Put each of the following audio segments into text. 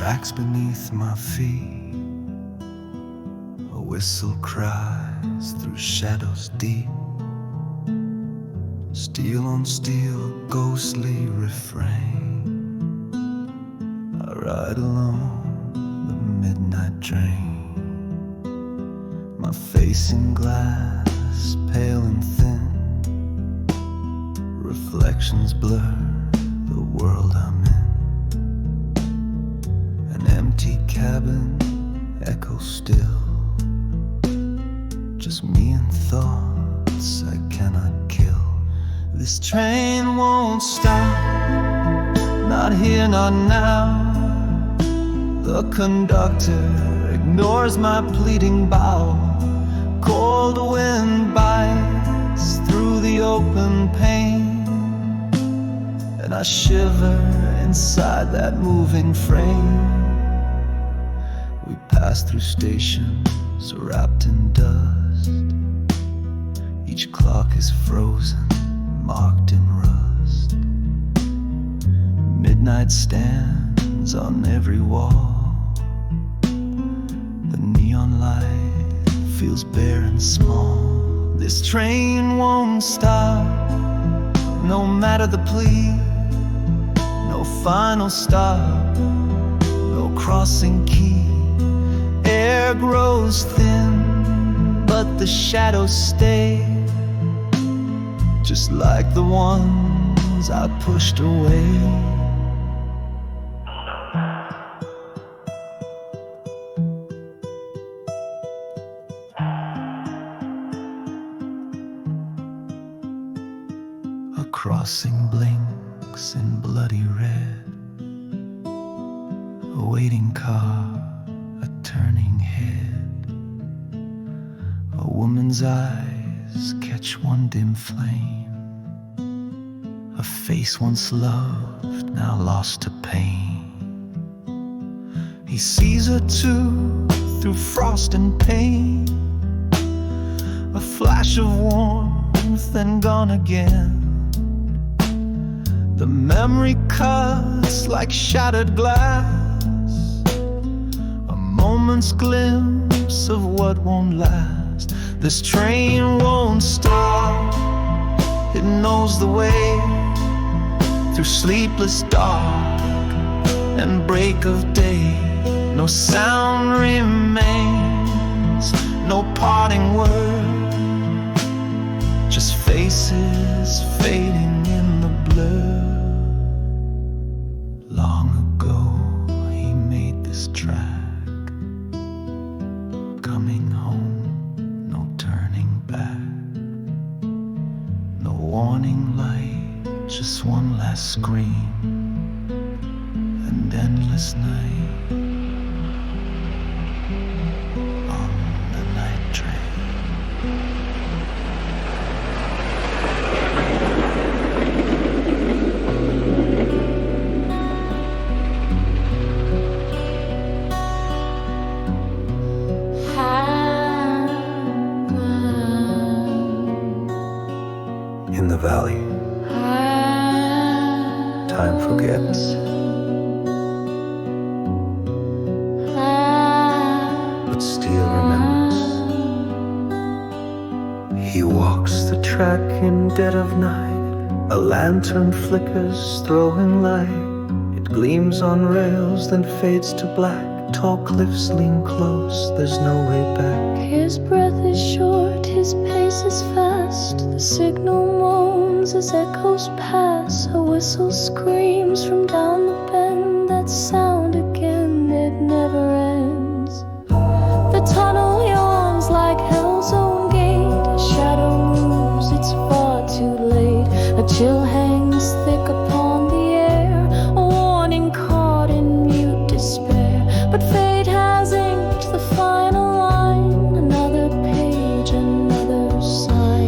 Tracks beneath my feet, a whistle cries through shadows deep. Steel on steel, ghostly refrain. I ride along the midnight train, my face in glass, pale and thin. Reflections blur the world I'm in. An empty cabin echoes still, just me and thoughts I cannot kill. This train won't stop, not here, not now. The conductor ignores my pleading bow. Cold wind bites through the open pane, and I shiver inside that moving frame. We pass through stations wrapped in dust. Each clock is frozen, marked in rust. Midnight stands on every wall. The neon light feels bare and small. This train won't stop, no matter the plea. No final stop, no crossing key. Air grows thin, but the shadows stay, just like the ones I pushed away. A crossing blinks in bloody red, a waiting car, a turning head. A woman's eyes catch one dim flame, a face once loved, now lost to pain. He sees her too, through frost and pain. A flash of warmth, then gone again. The memory cuts like shattered glass, a moment's glimpse of what won't last. This train won't stop, it knows the way through sleepless dark and break of day. No sound remains, no parting word, just faces fading in the blur. Long ago he made this track, coming home, no turning back. No warning light, just one last scream, and endless night on the night train. In the valley, time forgets, but still remembers. He walks the track in dead of night, a lantern flickers, throwing light. It gleams on rails, then fades to black. Tall cliffs lean close, there's no way back. His breath is short, his pace is fast. The signal moans as echoes pass. A whistle screams from down the bend. That sound again, it never ends. The tunnel yawns like hell's own gate. A shadow moves, it's far too late. A chill hangs thick upon the air, a warning caught in mute despair. But fate has inked the final line, another page, another sign.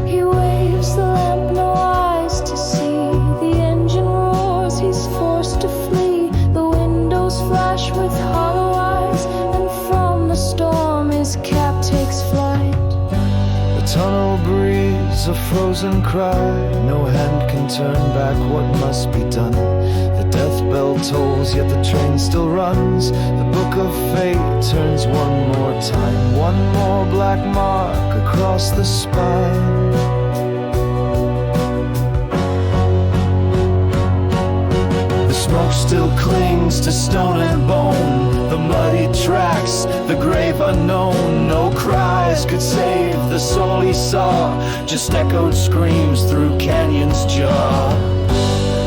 He waves the lamp, no eyes to see. The engine roars, he's forced to flee. The windows flash with hollow eyes, and from the storm his cap takes flight. is a frozen cry. No hand can turn back what must be done. The death bell tolls, yet the train still runs. The book of fate turns one more time. One more black mark across the spine. The smoke still clings to stone and bone. The muddy tracks, the grave unknown. No cries could save the soul he saw. Just echoed screams through canyon's jaw.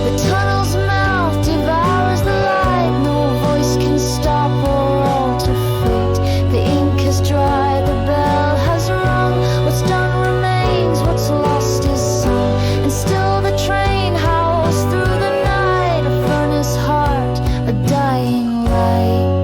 The tunnel's mouth devours the light. No voice can stop or alter fate. The ink is dry, the bell has rung. What's done remains, what's lost is sung. And still the train howls through the night. A furnace heart, a dying light.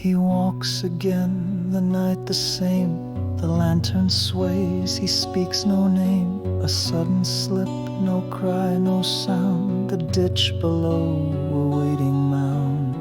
He walks again, the night the same. The lantern sways, he speaks no name. A sudden slip, no cry, no sound. The ditch below, a waiting mound.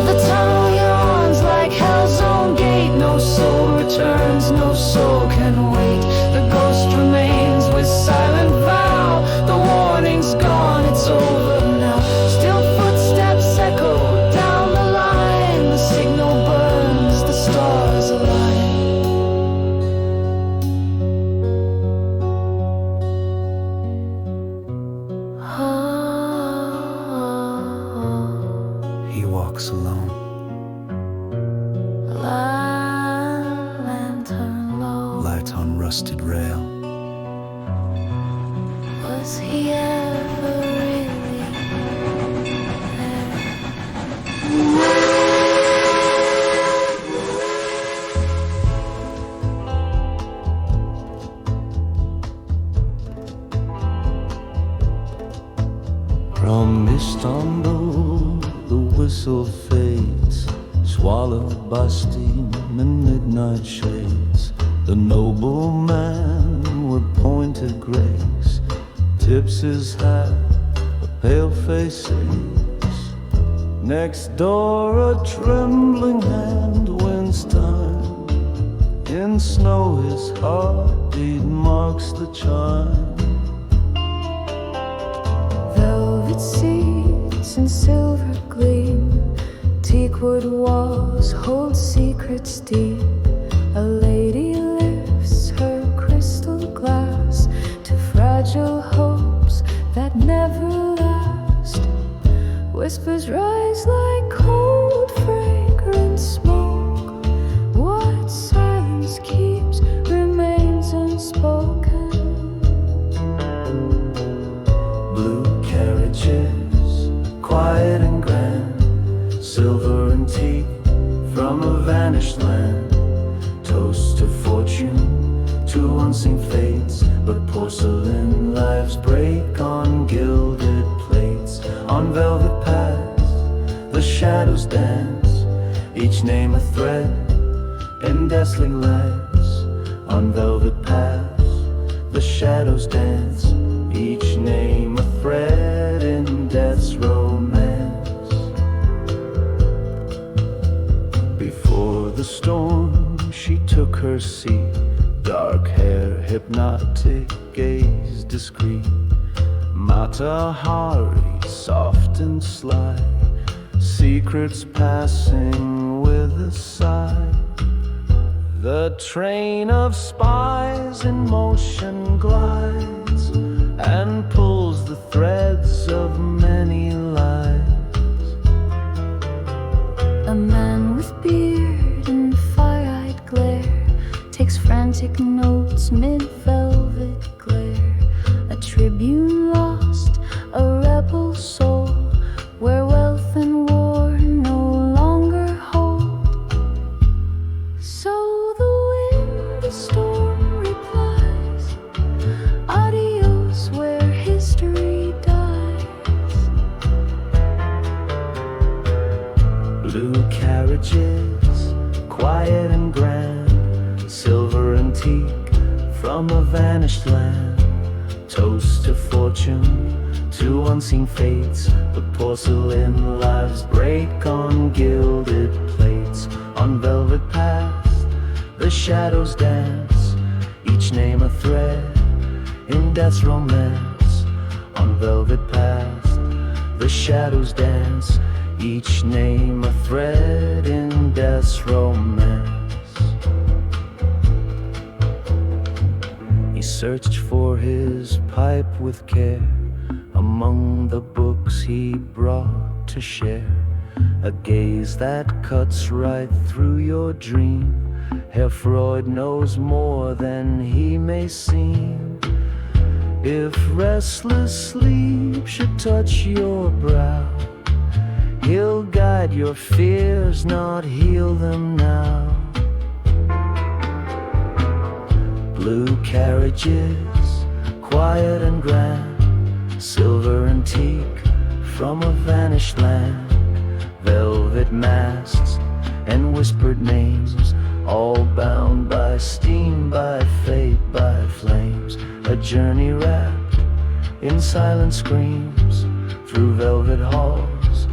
The tunnel yawns like hell's own gate. No soul returns, no soul can wait. The ghost remains with silent vow. The warning's gone, it's over now. Still footsteps echo down the line. The signal burns, the stars align. He walks alone. Lantern low. Light on rusted rail. Was he ever really there? From Istanbul, the whistle fades, swallowed by steam and midnight shades. The nobleman with pointed grace tips his hat, a pale face says. Next door, a trembling hand wins time. In snow, his heartbeat marks the chime. Velvet seats and silver gleam, teakwood walls hold secrets deep. A lady lifts her crystal glass to fragile hopes that never last. Whispers rise like cold fragrant smoke. What silence keeps remains unspoken. Blue carriages, quiet and grand, silver and teak from a vanished land. Toast to fortune, to unseen fates, but porcelain lives break on gilded plates. On velvet paths, the shadows dance, each name a thread in dazzling lights. On velvet paths, the shadows dance, each name a thread in death's romance. Before the storm, she took her seat, dark hair, hypnotic gaze, discreet. Mata Hari, soft and sly, secrets passing with a sigh. The train of spies in motion glides and pulls the threads of many lives. A man with beard and fire-eyed glare takes frantic notes mid-velvet glare. A tribune lost, a rebel soul, where wealth and war no longer hold. So the wind, the storm replies, adios where history dies. Blue carriages, quiet and grand, silver and teak from a vanished land. Toast to fortune, to unseen fates. The porcelain lives break on gilded plates. On velvet paths, the shadows dance, each name a thread in death's romance. On velvet paths, the shadows dance, each name a thread in death's romance. He searched for his pipe with care among the books he brought to share. A gaze that cuts right through your dream. Herr Freud knows more than he may seem. If restless sleep should touch your brow, he'll guide your fears, not heal them now. Blue carriages, quiet and grand, silver antique from a vanished land. Velvet masks and whispered names, all bound by steam, by fate, by flames. A journey wrapped in silent screams, through velvet halls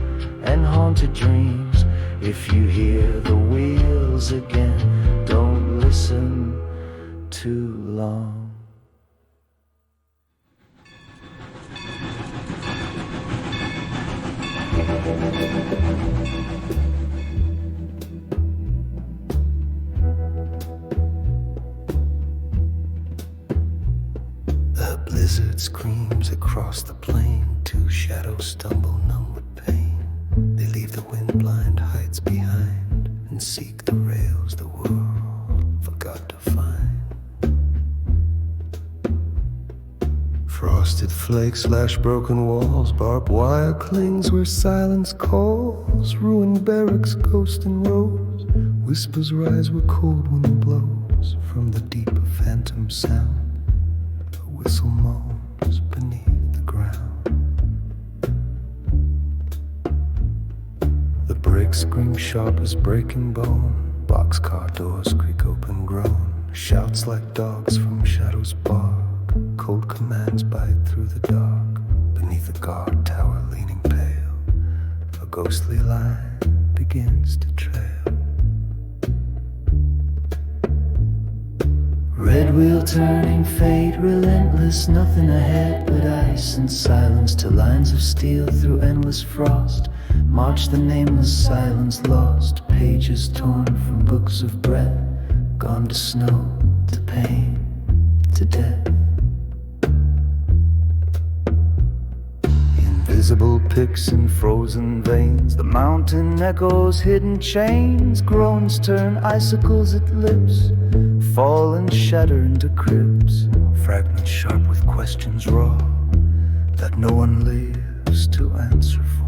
and haunted dreams. If you hear the wheels again, don't listen too long. A blizzard screams across the plain. Two shadows stumble numb with pain. They leave the wind-blind heights behind and seek the rails the world forgot to find. Frosted flakes lash broken walls, barbed wire clings where silence calls. Ruined barracks, ghost and rose, whispers rise where cold wind blows. From the deep a phantom sound, a whistle moans beneath the ground. The brakes scream sharp as breaking bone, boxcar doors creak open groan. Shouts like dogs from shadows bark, cold commands bite through the dark. Beneath a guard tower leaning pale, a ghostly line begins to trail. Red wheel turning fate, relentless, nothing ahead but ice and silence. To lines of steel through endless frost march the nameless silence lost. Pages torn from books of breath, gone to snow, to pain, to death. Invisible picks in frozen veins, the mountain echoes hidden chains. Groans turn icicles at lips, fall and shatter into crypts. Fragments sharp with questions raw that no one lives to answer for.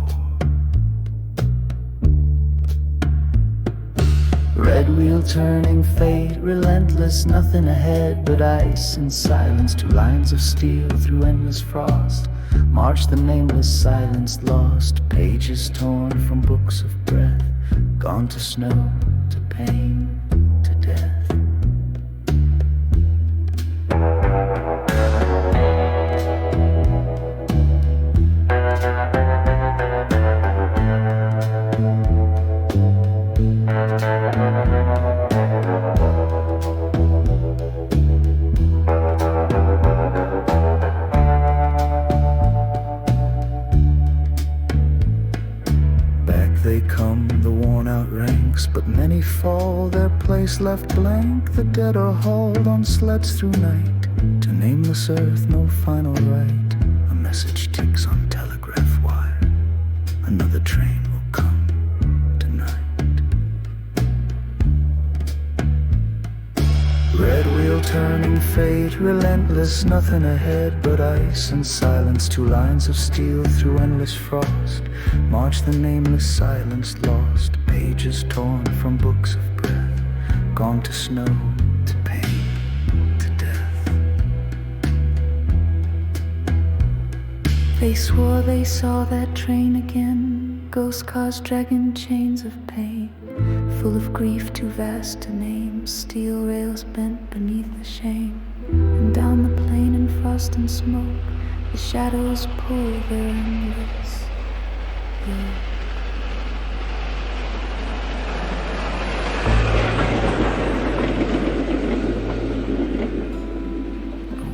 Red wheel turning fate, relentless, nothing ahead but ice and silence. Two lines of steel through endless frost march the nameless silence lost. Pages torn from books of breath, gone to snow, to pain, to death. They come, the worn-out ranks, but many fall, their place left blank. The dead are hauled on sleds through night, to nameless earth, no final right. A message ticks on telegraph wire, another train will come tonight. Red wheel turning fate, relentless, nothing ahead but ice and silence. Two lines of steel through endless frost march the nameless silence lost. Pages torn from books of breath, gone to snow, to pain, to death. They swore they saw that train again, ghost cars dragging chains of pain, full of grief too vast to name, steel rails bent beneath the shame. And down the plain in frost and smoke, The shadows pull their endless loop.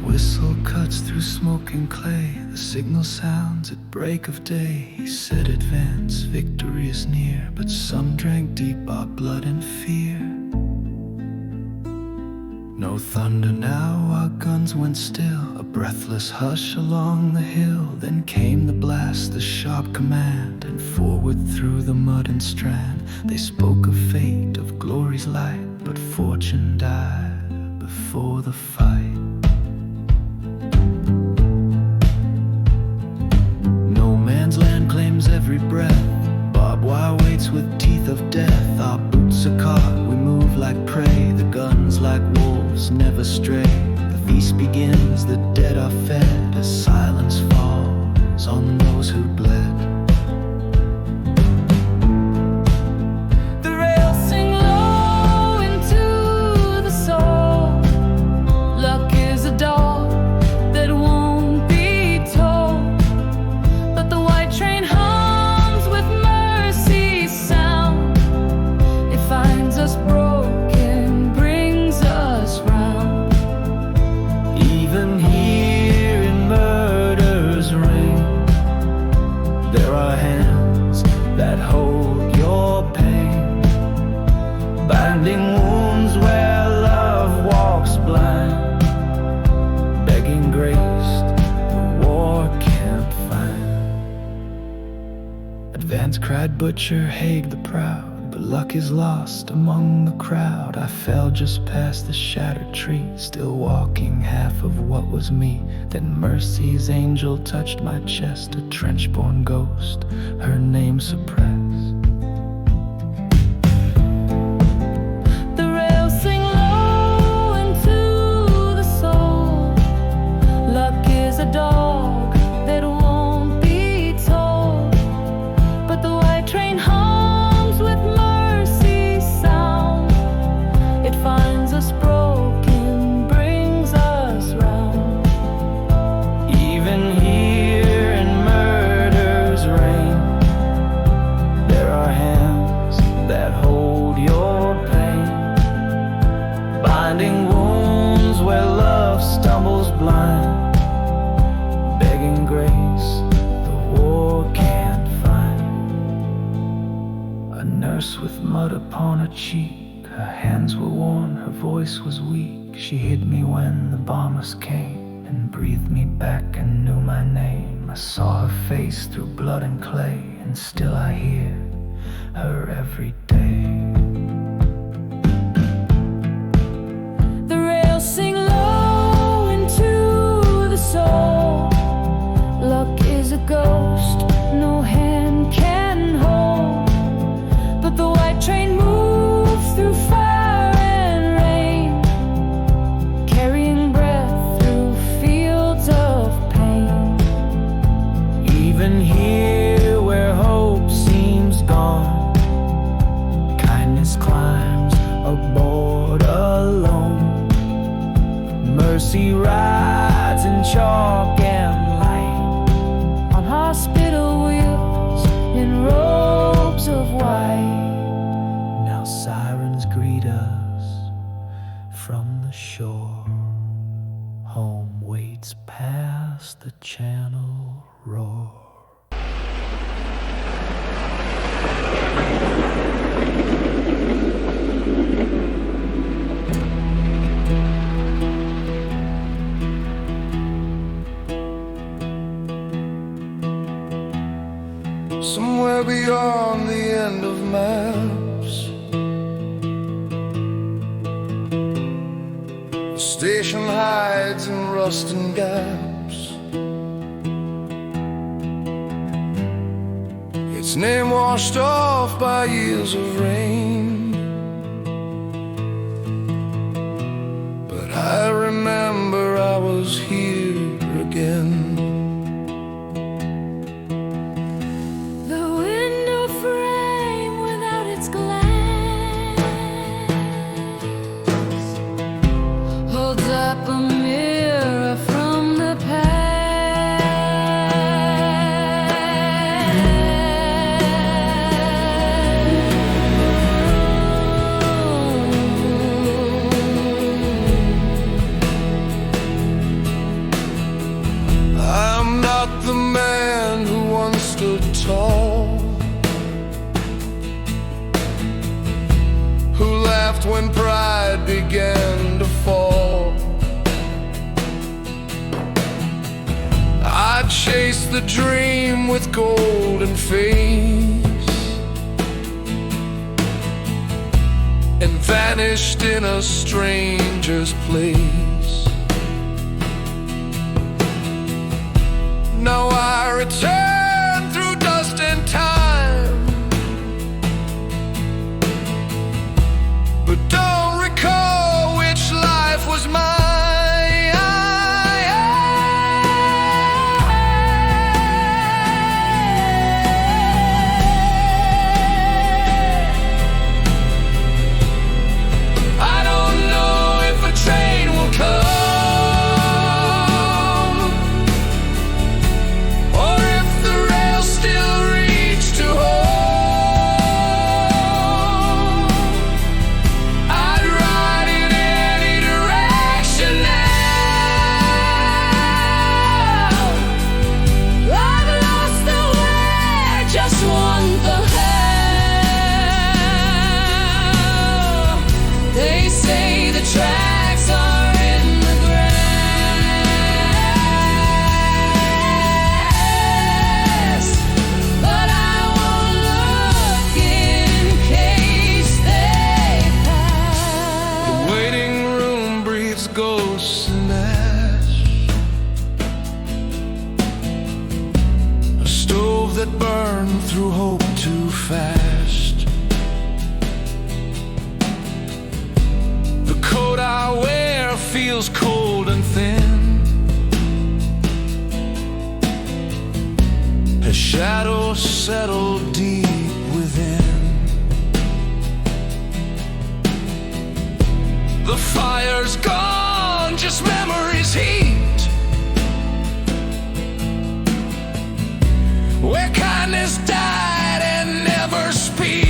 Whistle cuts through smoke and clay. The signal sounds at break of day. He said advance, victory is near. But some drank deep our blood and fear. No thunder now, our guns went still. A breathless hush along the hill. Then came the blast, the sharp command. And forward through the mud and strand. They spoke of fate, of glory's light. But fortune died before the fight. Every breath, barbed wire waits with teeth of death. Our boots are caught, we move like prey. The guns like wolves never stray. The feast begins, the dead are fed. As silence falls on those who bled. The rails sing low into the soul. Luck is a dog that won't be told. But the white train us broken, brings us round. Even here in murder's ring, there are hands that hold your pain, binding wounds where love walks blind, begging grace the war can't find. Advance, cried Butcher, Haig the proud. But luck is lost among the crowd. I fell just past the shattered tree, still walking half of what was me. Then Mercy's angel touched my chest, a trench-born ghost, her name suppressed. The rails sing low into the soul. Luck is a dog that won't be told. But the white train hums with finds us broken, brings us round. Even here in murder's reign, there are hands that hold your pain, binding wounds where love stumbles blind, begging grace the war can't find. A nurse with mud upon her cheek, her hands were worn, her voice was weak. She hid me when the bombers came and breathed me back and knew my name. I saw her face through blood and clay, and still I hear her every day. The rails sing low into the soul. Luck is a ghost no hand can hold. But the white train moves through fire and rain, carrying breath through fields of pain. Even here where hope seems gone, kindness climbs aboard alone. Mercy rides in chalk and light, on hospital wheels in robes of white. Now sirens greet us from the shore. Home waits past the channel roar. Somewhere beyond the end of maps, the station hides in rust and gaps. Its name washed off by years of rain, but I remember I was here again. Holds up a mirror from the past. tall, who laughed when pride began to fall. I chased the dream with golden face and vanished in a stranger's place. Now I return through dust and time, but don't recall which life was mine. Cold and thin, her shadow settled deep within. The fire's gone, just memory's heat, where kindness died and never speaks.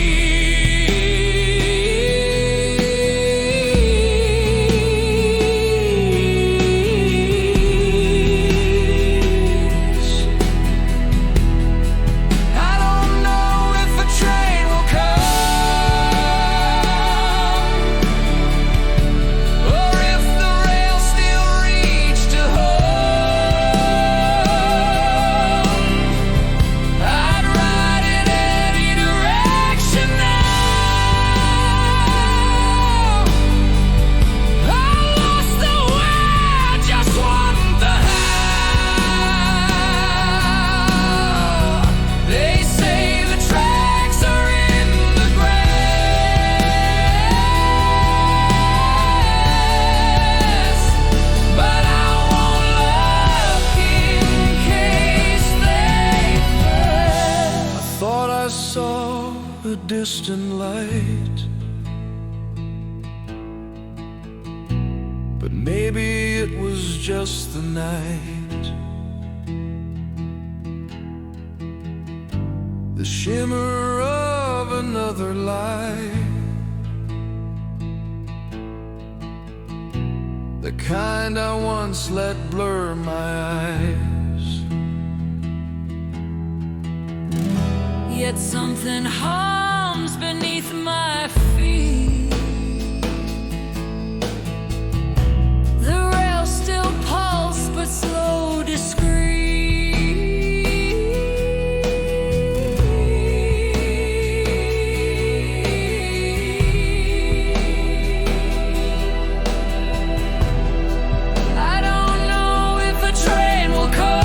Distant light, but maybe it was just the night. The shimmer of another light, the kind I once let blur my eyes. Yet something hums beneath my feet. The rails still pulse, but slow, discreet. I don't know if a train will come,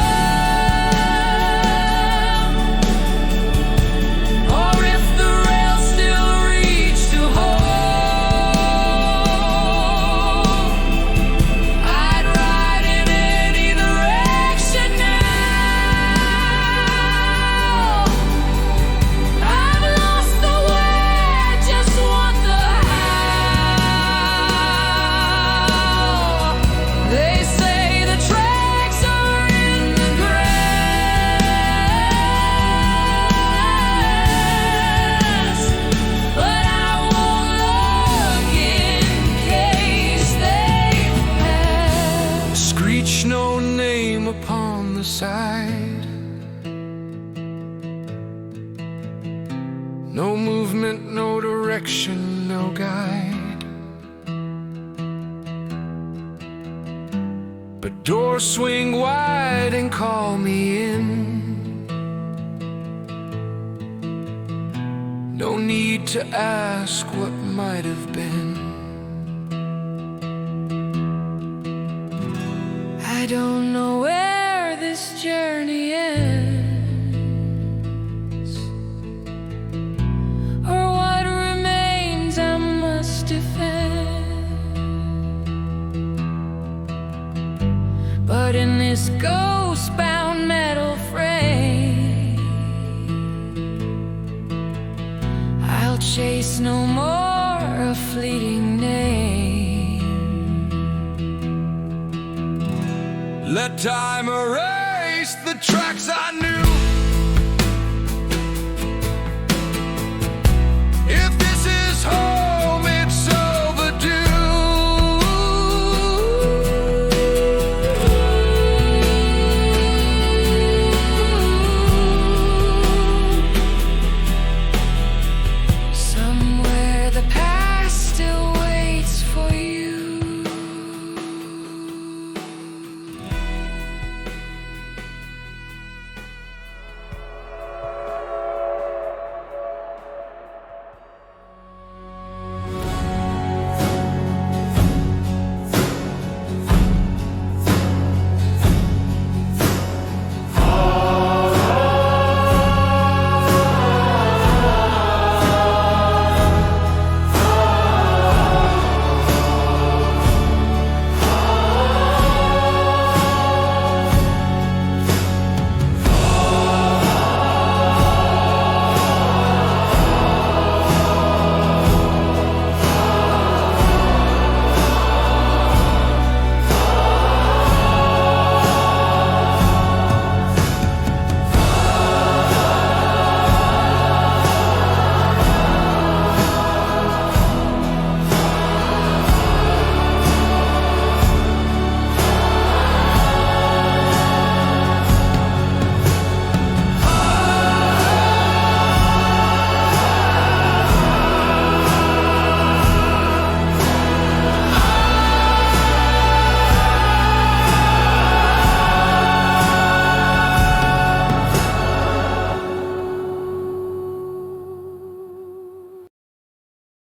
no name upon the side. No movement, no direction, no guide. But doors swing wide and call me in. No need to ask what might have been. I don't know where this journey ends, or what remains I must defend. But in this ghost-bound metal frame, I'll chase no more a fleeting name. Let time erase the tracks I knew.